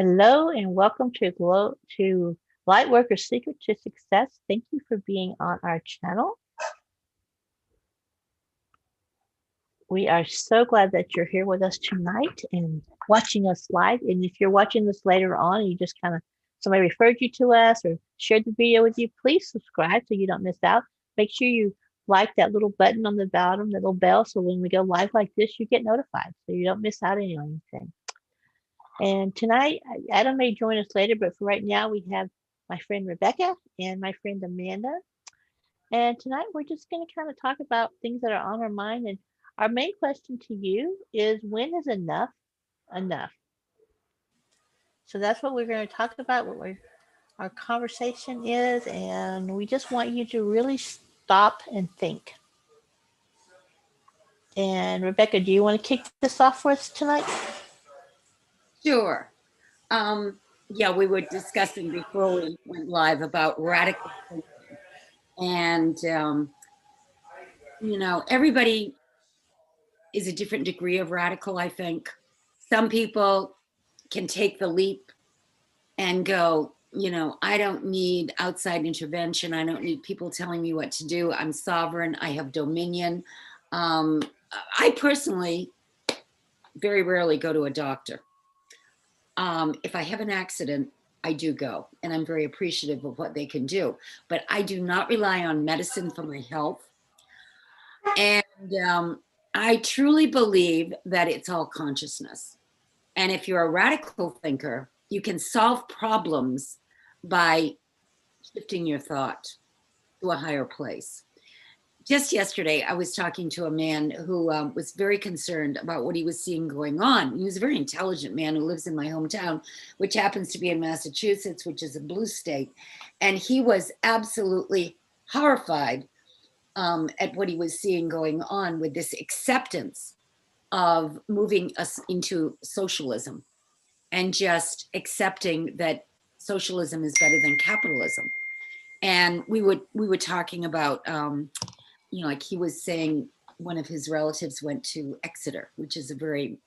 Hello and welcome to Lightworker's Secret to Success. Thank you for being on our channel. We are so glad that you're here with us tonight and watching us live. And if you're watching this later on and you just somebody referred you to us or shared the video with you, please subscribe so you don't miss out. Make sure you like that little button on the bottom, that little bell, so when we go live like this, you get notified so you don't miss out on anything. And tonight, Adam may join us later, but for right now, we have my friend Rebecca and my friend Amanda. And tonight, we're just going to kind of talk about things that are on our mind. And our main question to you is, when is enough enough? So that's what we're going to talk about, our conversation is. And we just want you to really stop and think. And Rebecca, do you want to kick this off for us tonight? Sure. Yeah, we were discussing before we went live about radical thinking. And, everybody is a different degree of radical, I think. Some people can take the leap and go, I don't need outside intervention. I don't need people telling me what to do. I'm sovereign. I have dominion. I personally very rarely go to a doctor. If I have an accident, I do go, and I'm very appreciative of what they can do. But I do not rely on medicine for my health. And I truly believe that it's all consciousness. And if you're a radical thinker, you can solve problems by shifting your thought to a higher place. Just yesterday, I was talking to a man who was very concerned about what he was seeing going on. He was a very intelligent man who lives in my hometown, which happens to be in Massachusetts, which is a blue state. And he was absolutely horrified at what he was seeing going on with this acceptance of moving us into socialism and just accepting that socialism is better than capitalism. And we were talking about like he was saying one of his relatives went to Exeter, which is a very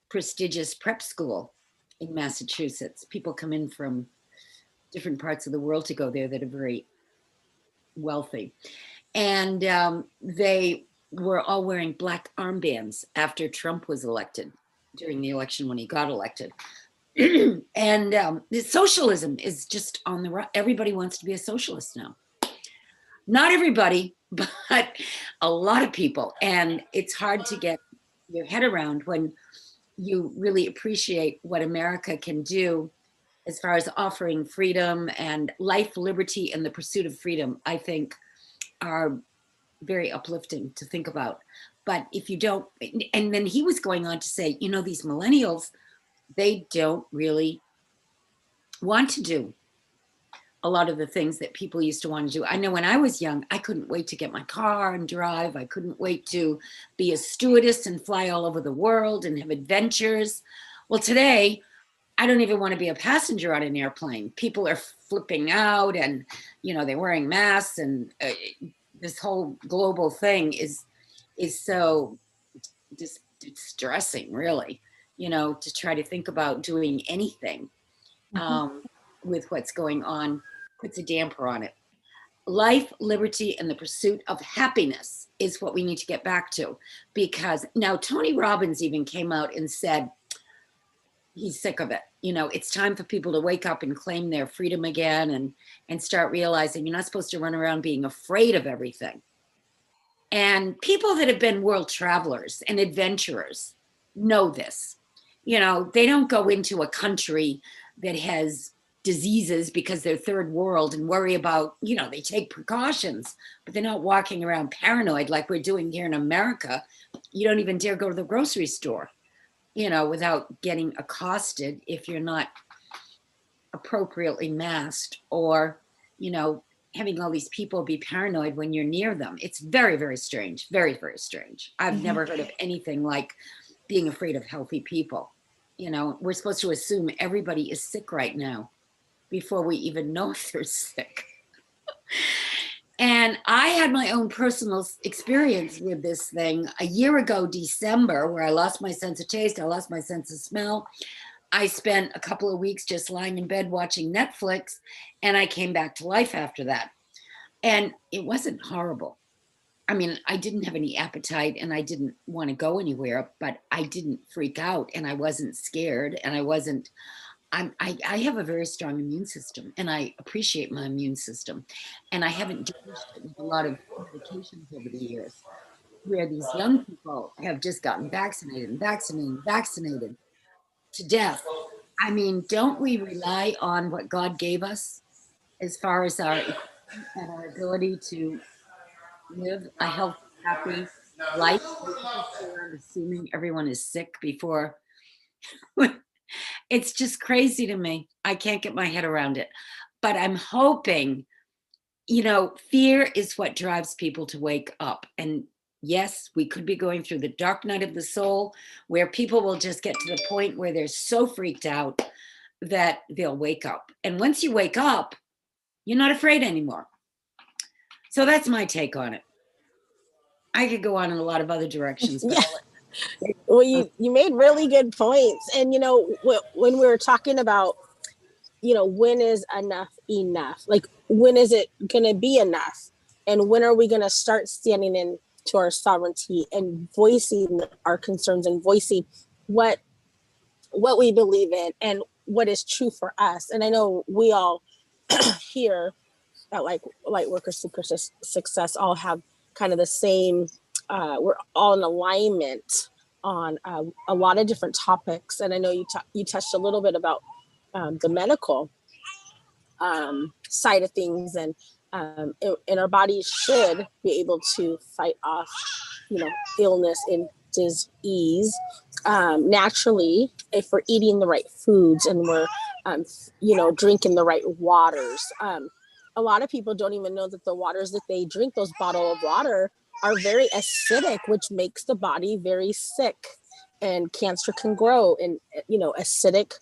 prestigious prep school in Massachusetts. People come in from different parts of the world to go there that are very wealthy. And they were all wearing black armbands after Trump was elected, during the election when he got elected. And the socialism is just on the right. Everybody wants to be a socialist now. Not everybody, but a lot of people. And it's hard to get your head around when you really appreciate what America can do as far as offering freedom and life, liberty, and the pursuit of freedom, I think are very uplifting to think about. But if you don't, and then he was going on to say, these millennials, they don't really want to do a lot of the things that people used to want to do. I know when I was young, I couldn't wait to get my car and drive. I couldn't wait to be a stewardess and fly all over the world and have adventures. Well, today, I don't even want to be a passenger on an airplane. People are flipping out and, they're wearing masks, and this whole global thing is so distressing, really, to try to think about doing anything with what's going on. Puts a damper on it. Life, liberty, and the pursuit of happiness is what we need to get back to. Because now Tony Robbins even came out and said he's sick of it. It's time for people to wake up and claim their freedom again and start realizing you're not supposed to run around being afraid of everything. And people that have been world travelers and adventurers know this. They don't go into a country that has diseases because they're third world and worry about, they take precautions, but they're not walking around paranoid like we're doing here in America. You don't even dare go to the grocery store, without getting accosted if you're not appropriately masked, or, having all these people be paranoid when you're near them. It's very, very strange. Very, very strange. I've never heard of anything like being afraid of healthy people. We're supposed to assume everybody is sick right now before we even know if they're sick. And I had my own personal experience with this thing a year ago, December, where I lost my sense of taste. I lost my sense of smell. I spent a couple of weeks just lying in bed watching Netflix, and I came back to life after that. And it wasn't horrible. I mean, I didn't have any appetite and I didn't want to go anywhere, but I didn't freak out and I wasn't scared and I wasn't. I have a very strong immune system and I appreciate my immune system. And I haven't diminished it with a lot of medications over the years, where these young people have just gotten vaccinated and vaccinated and vaccinated to death. I mean, don't we rely on what God gave us as far as our equipment and our ability to live a healthy, happy life? We just go around assuming everyone is sick before. It's just crazy to me. I can't get my head around it. But I'm hoping, fear is what drives people to wake up. And yes, we could be going through the dark night of the soul where people will just get to the point where they're so freaked out that they'll wake up. And once you wake up, you're not afraid anymore. So that's my take on it. I could go on in a lot of other directions. But yeah. Well, you made really good points. And, when we were talking about, when is enough? Like, when is it going to be enough? And when are we going to start standing into our sovereignty and voicing our concerns and voicing what we believe in and what is true for us? And I know we all here at Lightworkers Seekers Success all have kind of the same, we're all in alignment on a lot of different topics. And I know you touched a little bit about the medical side of things, and our bodies should be able to fight off, illness and disease naturally if we're eating the right foods and we're, drinking the right waters. A lot of people don't even know that the waters that they drink, those bottles of water, are very acidic, which makes the body very sick, and cancer can grow in, acidic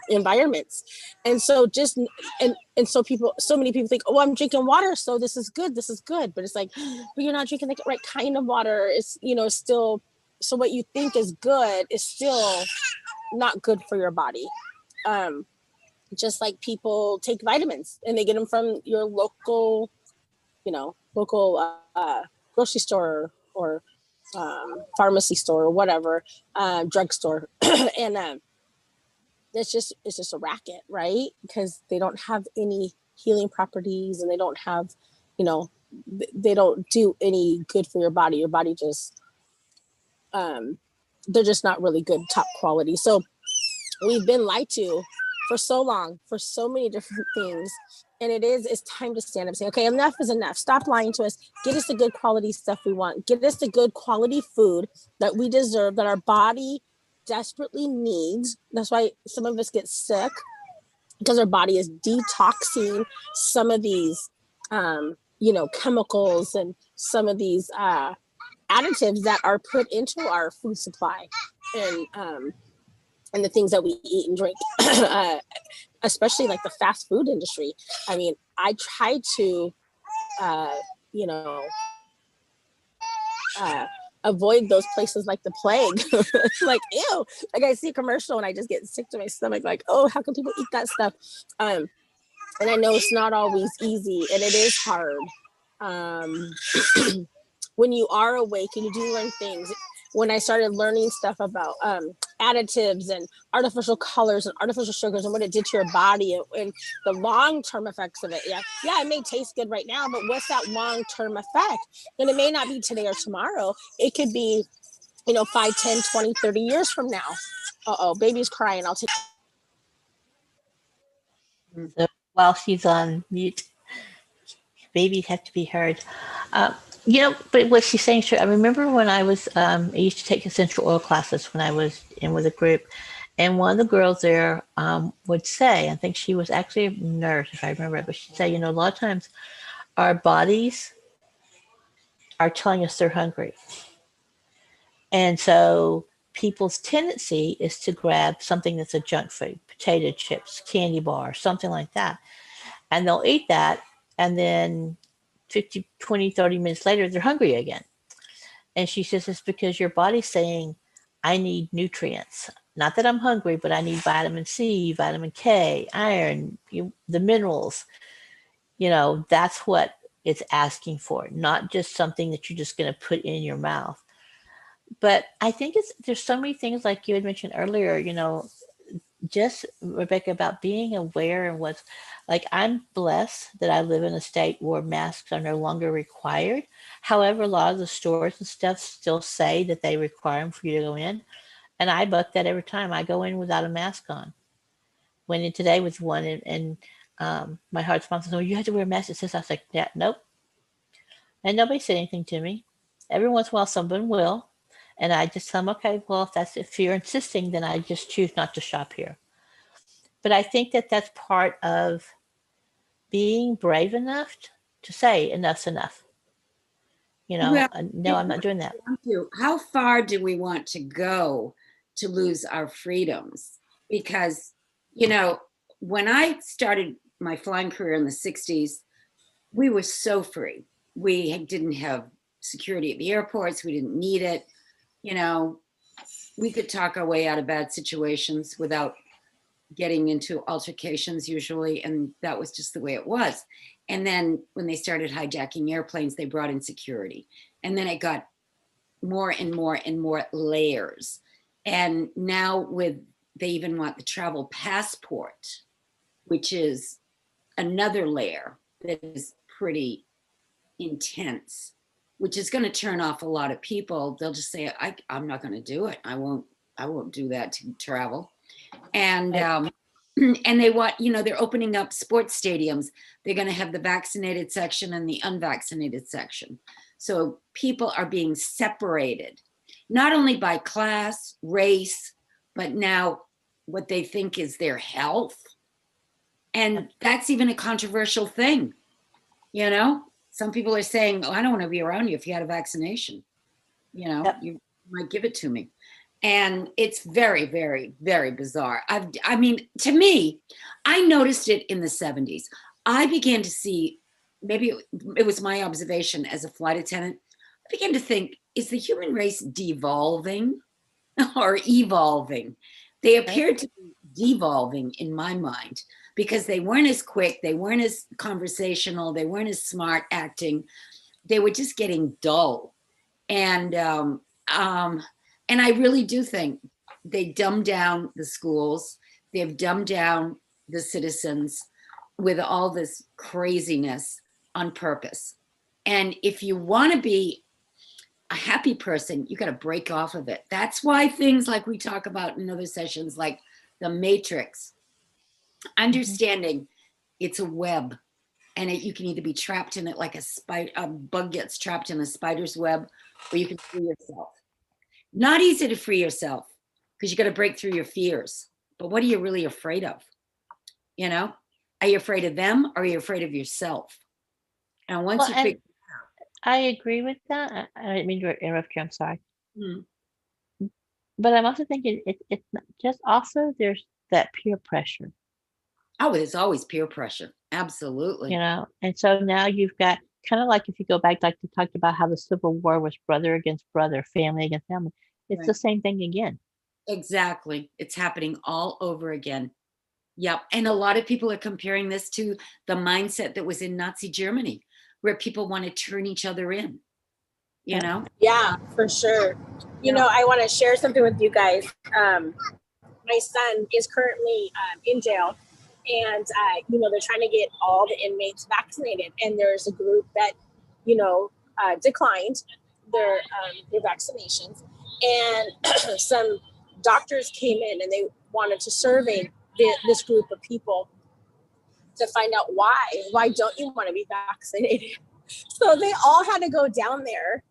environments. And so so many people think, oh, I'm drinking water, so this is good, but it's like, but you're not drinking the right kind of water. It's still, so what you think is good is still not good for your body. Just like people take vitamins and they get them from your local grocery store or pharmacy store or whatever, drugstore. And it's just a racket, right? Because they don't have any healing properties, and they don't have, they don't do any good for your body. Your body just, they're just not really good, top quality. So we've been lied to for so long, for so many different things. And it's time to stand up and say, okay, enough is enough. Stop lying to us. Get us the good quality stuff we want. Get us the good quality food that we deserve, that our body desperately needs. That's why some of us get sick, because our body is detoxing some of these, chemicals and some of these additives that are put into our food supply and the things that we eat and drink, especially like the fast food industry. I mean, I try to, avoid those places like the plague. Like, ew, like I see a commercial and I just get sick to my stomach, like, oh, how can people eat that stuff? And I know it's not always easy, and it is hard. When you are awake and you do learn things, when I started learning stuff about additives and artificial colors and artificial sugars and what it did to your body and the long-term effects of it. Yeah, it may taste good right now, but what's that long-term effect? And it may not be today or tomorrow. It could be, 5, 10, 20, 30 years from now. Uh-oh, baby's crying. I'll take. So while she's on mute, babies have to be heard. But what she's saying is true. I remember when I used to take essential oil classes when I was in with a group, and one of the girls there would say, I think she was actually a nurse, if I remember, but she'd say, a lot of times our bodies are telling us they're hungry. And so people's tendency is to grab something that's a junk food, potato chips, candy bar, something like that. And they'll eat that, and then 50, 20, 30 minutes later, they're hungry again. And she says, it's because your body's saying, I need nutrients. not that I'm hungry, but I need vitamin C, vitamin K, iron, the minerals. That's what it's asking for, not just something that you're just going to put in your mouth. But I think there's so many things like you had mentioned earlier, just Rebecca, about being aware and what's like. I'm blessed that I live in a state where masks are no longer required. However, a lot of the stores and stuff still say that they require them for you to go in. And I buck that every time I go in without a mask on. Went in today with one, and my heart sponsor said, "Oh, you have to wear a mask." It says, I was like, "Yeah, nope." And nobody said anything to me. Every once in a while, someone will. And I just tell them, okay, well, if you're insisting, then I just choose not to shop here. But I think that that's part of being brave enough to say enough's enough. Well, No, I'm not doing that. how far do we want to go to lose our freedoms? Because, when I started my flying career in the 60s, we were so free. We didn't have security at the airports. We didn't need it. We could talk our way out of bad situations without getting into altercations usually. And that was just the way it was. And then when they started hijacking airplanes, they brought in security. And then it got more and more and more layers. And now they even want the travel passport, which is another layer that is pretty intense, which is going to turn off a lot of people. They'll just say, I'm not going to do it. I won't do that to travel. And and they want, they're opening up sports stadiums. They're going to have the vaccinated section and the unvaccinated section. So people are being separated, not only by class, race, but now what they think is their health. And that's even a controversial thing. Some people are saying, "Oh, I don't want to be around you if you had a vaccination. Yep. You might give it to me." And it's very, very, very bizarre. To me, I noticed it in the 70s. I began to see, maybe it was my observation as a flight attendant, I began to think, is the human race devolving or evolving? They appeared to be devolving in my mind because they weren't as quick, they weren't as conversational, they weren't as smart acting. They were just getting dull. And I really do think they dumbed down the schools. They've dumbed down the citizens with all this craziness on purpose. And if you want to be a happy person, you got to break off of it. That's why things like we talk about in other sessions, like the Matrix, understanding it's a web, and you can either be trapped in it like a bug gets trapped in a spider's web, or you can free yourself. Not easy to free yourself because you got to break through your fears. But what are you really afraid of? Are you afraid of them, or are you afraid of yourself? And once you figure, I agree with that. I didn't mean to interrupt you. I'm sorry. Hmm. But I'm also thinking it's not just also there's that peer pressure. Oh, there's always peer pressure. Absolutely. And so now you've got kind of like, if you go back, like we talked about how the Civil War was brother against brother, family against family. It's the same thing again. Exactly. It's happening all over again. Yep. And a lot of people are comparing this to the mindset that was in Nazi Germany, where people want to turn each other in, Yeah, for sure. I want to share something with you guys. My son is currently in jail, and they're trying to get all the inmates vaccinated, and there's a group that declined their vaccinations, and some doctors came in and they wanted to survey this group of people to find out why don't you want to be vaccinated. So they all had to go down there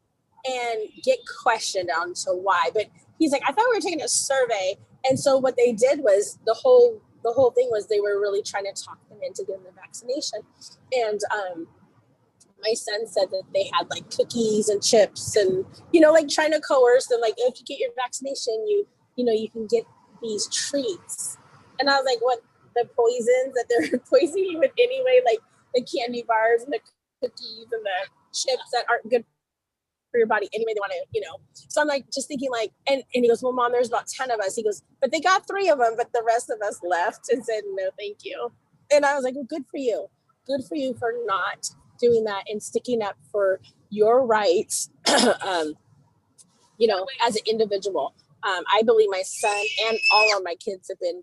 and get questioned on to why. But he's like, I thought we were taking a survey. And so what they did was the whole thing was they were really trying to talk them into getting the vaccination. And my son said that they had like cookies and chips and, like trying to coerce them. Like, if you get your vaccination, you can get these treats. And I was like, what, the poisons that they're poisoning you with anyway, like the candy bars and the cookies and the chips that aren't good for for your body anyway they want to, So I'm like, just thinking like, and he goes, well, Mom, there's about 10 of us. He goes, but they got 3 of them, but the rest of us left and said, no, thank you. And I was like, well, good for you. Good for you for not doing that and sticking up for your rights, as an individual. I believe my son and all of my kids have been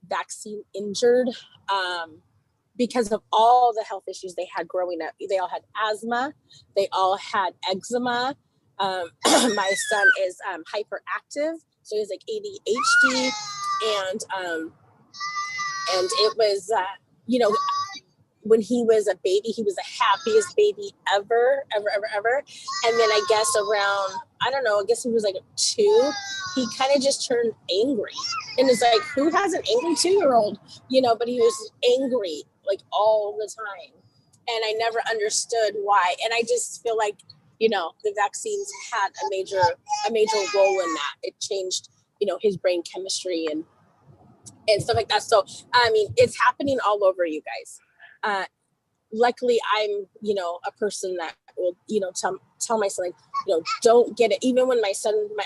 vaccine injured because of all the health issues they had growing up. They all had asthma. They all had eczema. My son is hyperactive, so he's like ADHD, and it was, when he was a baby, he was the happiest baby ever. And then I guess around, I don't know, I guess he was like 2, he kind of just turned angry. And it's like, who has an angry 2-year-old? But he was angry like all the time. And I never understood why. And I just feel like, the vaccines had a major role in that. It changed, his brain chemistry and stuff like that. So, I mean, it's happening all over, you guys. Luckily I'm, a person that will, tell my son, like, don't get it. Even when my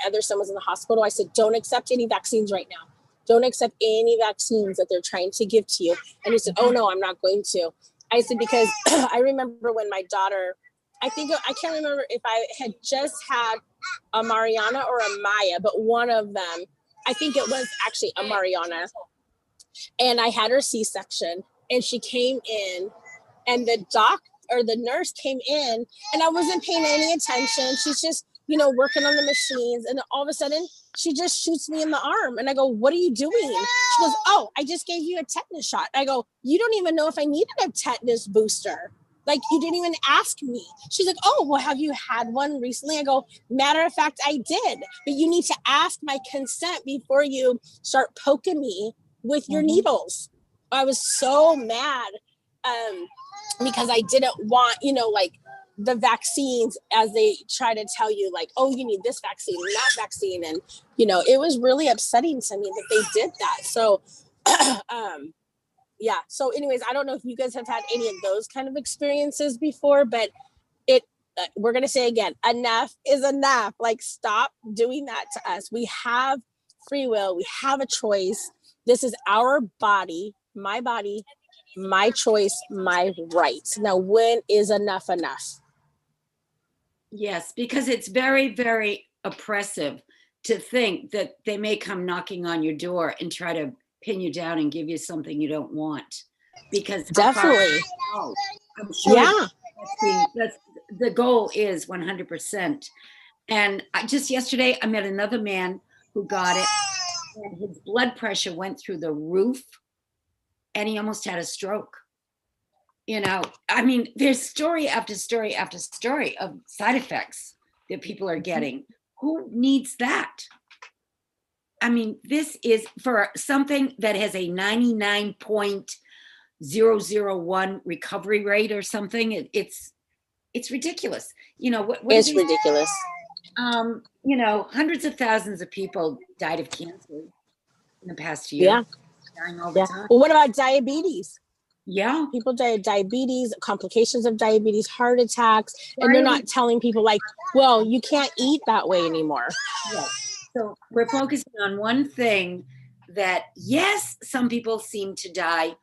other son was in the hospital, I said, don't accept any vaccines right now. Don't accept any vaccines that they're trying to give to you. And he said, oh no, I'm not going to. I said, because I remember when my daughter, I can't remember if I had just had a Mariana or a Maya, but one of them, I think it was actually a Mariana. And I had her C-section. And she came in and the nurse came in and I wasn't paying any attention. She's just, working on the machines. And then all of a sudden she just shoots me in the arm. And I go, what are you doing? She goes, oh, I just gave you a tetanus shot. I go, you don't even know if I needed a tetanus booster. Like, you didn't even ask me. She's like, oh, well, have you had one recently? I go, matter of fact, I did. But you need to ask my consent before you start poking me with your needles. I was so mad because I didn't want, like the vaccines, as they try to tell you, like, oh, you need this vaccine and that vaccine. And, it was really upsetting to me that they did that. So, yeah. So anyways, I don't know if you guys have had any of those kind of experiences before, but we're going to say again, enough is enough. Like, stop doing that to us. We have free will. We have a choice. This is our body, my choice, my right. Now, when is enough enough? Yes, because it's very, very oppressive to think that they may come knocking on your door and try to pin you down and give you something you don't want. Because definitely, I'm sure yeah, that's the goal is 100%. And just yesterday, I met another man who got it, and his blood pressure went through the roof, and he almost had a stroke. I mean, there's story after story after story of side effects that people are getting. Who needs that? I mean, this is for something that has a 99.001 recovery rate or something. It's ridiculous. It's ridiculous. Hundreds of thousands of people died of cancer in the past year. Yeah. Dying all the time. Well, what about diabetes? Yeah. People die of diabetes, complications of diabetes, heart attacks, and they're not telling people like, well, you can't eat that way anymore. Yeah. So we're focusing on one thing that, yes, some people seem to die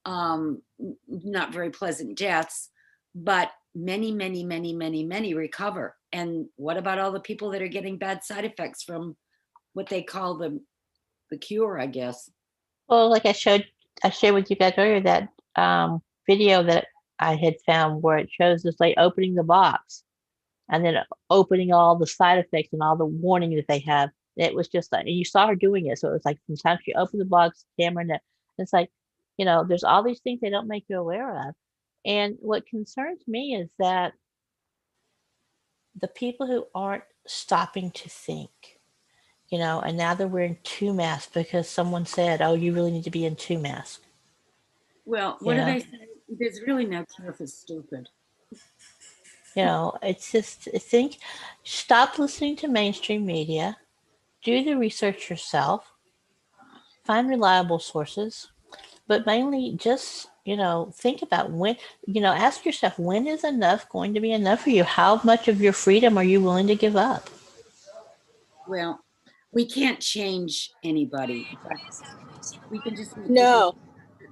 not very pleasant deaths, but many, many, many, many, many recover. And what about all the people that are getting bad side effects from what they call the cure, I guess? Well, like I shared with you guys earlier that video that I had found where it shows this lady opening the box and then opening all the side effects and all the warning that they have. It was just like, and you saw her doing it. So it was like from the time she opened the box, camera, and it's like, there's all these things they don't make you aware of. And what concerns me is that the people who aren't stopping to think, and now they're wearing 2 masks because someone said, oh, you really need to be in 2 masks. Well, what do they say? There's really no cure for stupid. It's just, stop listening to mainstream media, do the research yourself, find reliable sources, but mainly just, think about when, ask yourself, when is enough going to be enough for you? How much of your freedom are you willing to give up? Well, we can't change anybody, but we can just make people, No,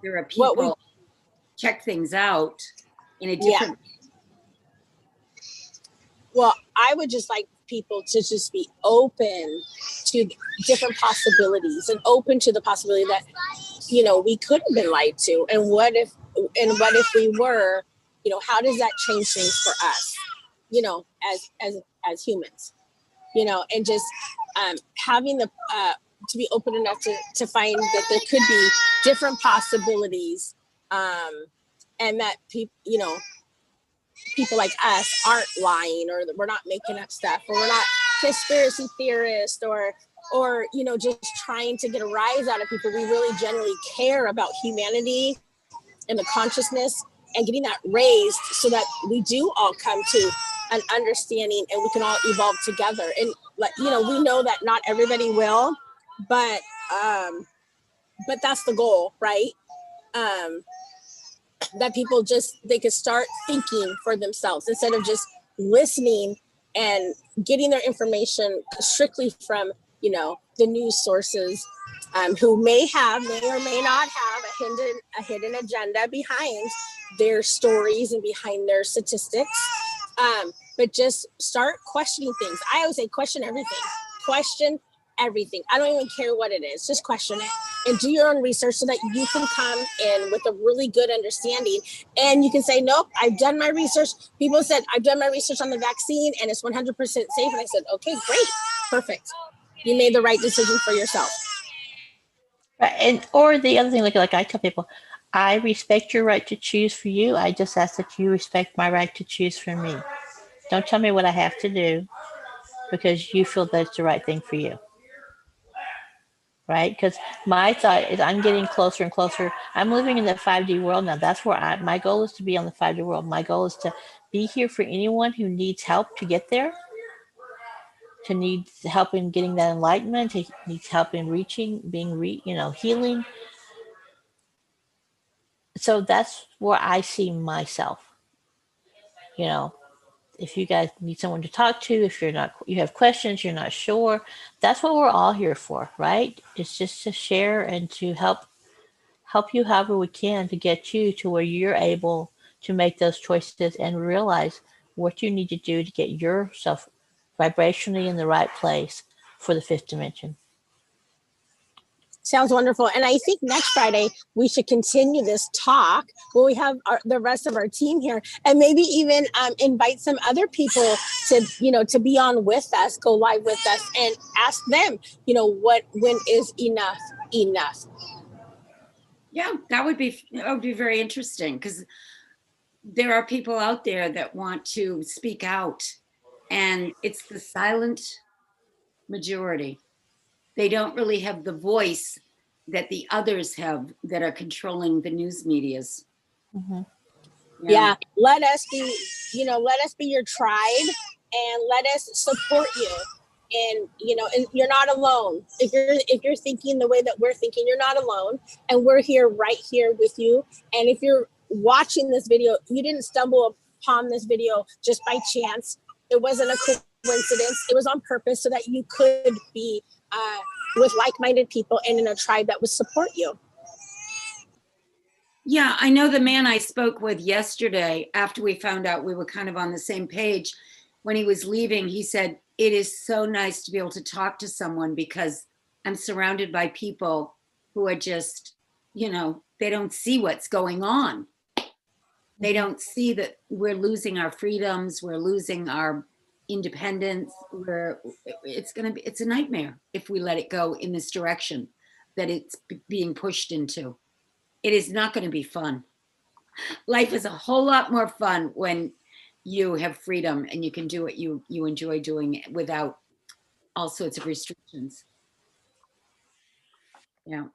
there are what we, people check things out in a yeah. different. Well, I would just like people to just be open to different possibilities and open to the possibility that, we could have been lied to. And what if we were, how does that change things for us, as humans, and just having the, to be open enough to find that there could be different possibilities, and that people like us aren't lying, or that we're not making up stuff, or we're not conspiracy theorists, or just trying to get a rise out of people. We really generally care about humanity and the consciousness, and getting that raised so that we do all come to an understanding and we can all evolve together. And we know that not everybody will, but that's the goal, right? That people they could start thinking for themselves instead of just listening and getting their information strictly from the news sources, who may or may not have a hidden agenda behind their stories and behind their statistics. But just start questioning things. I always say question everything. Question everything. I don't even care what it is. Just question it and do your own research so that you can come in with a really good understanding. And you can say, nope, I've done my research. People said, I've done my research on the vaccine and it's 100% safe. And I said, okay, great. Perfect. You made the right decision for yourself. Right. And or the other thing, like I tell people, I respect your right to choose for you. I just ask that you respect my right to choose for me. Don't tell me what I have to do because you feel that it's the right thing for you. Right? Because my thought is I'm getting closer and closer. I'm living in the 5D world now. That's where my goal is to be on the 5D world. My goal is to be here for anyone who needs help to get there, to needs help in getting that enlightenment, to needs help in reaching, healing. So that's where I see myself. You know, if you guys need someone to talk to, if you have questions, you're not sure, that's what we're all here for, right? It's just to share and to help you however we can to get you to where you're able to make those choices and realize what you need to do to get yourself vibrationally in the right place for the fifth dimension. Sounds wonderful. And I think next Friday, we should continue this talk where we have the rest of our team here, and maybe even invite some other people to be on with us, go live with us, and ask them, when is enough enough? Yeah, that would be very interesting, because there are people out there that want to speak out, and it's the silent majority. They don't really have the voice that the others have that are controlling the news medias. Mm-hmm. Yeah, let us be your tribe, and let us support you. And and you're not alone. If you're thinking the way that we're thinking, you're not alone, and we're here, right here with you. And if you're watching this video, you didn't stumble upon this video just by chance. It wasn't a coincidence. It was on purpose so that you could be with like-minded people and in a tribe that would support you. Yeah, I know the man I spoke with yesterday, after we found out we were kind of on the same page, when he was leaving, he said, it is so nice to be able to talk to someone, because I'm surrounded by people who are just, they don't see what's going on. They don't see that we're losing our freedoms, we're losing our independence. It's a nightmare if we let it go in this direction that it's being pushed into. It is not going to be fun. Life is a whole lot more fun when you have freedom and you can do what you enjoy doing without all sorts of restrictions. Yeah.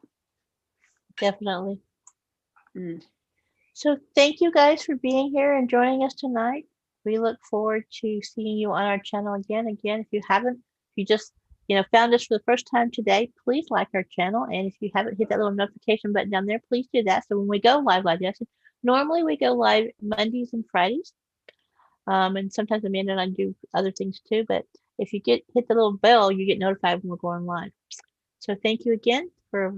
Definitely. Mm. So thank you guys for being here and joining us tonight. We look forward to seeing you on our channel again. Again, if you found us for the first time today, please like our channel. And if you haven't hit that little notification button down there, please do that. So when we go live like this, normally we go live Mondays and Fridays. And sometimes Amanda and I do other things too, but if you hit the little bell, you get notified when we're going live. So thank you again for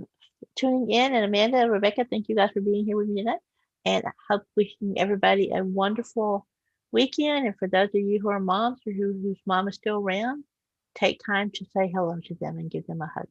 tuning in. And Amanda and Rebecca, thank you guys for being here with me tonight. And I hope wishing everybody a wonderful weekend. And for those of you who are moms or whose mom is still around, take time to say hello to them and give them a hug.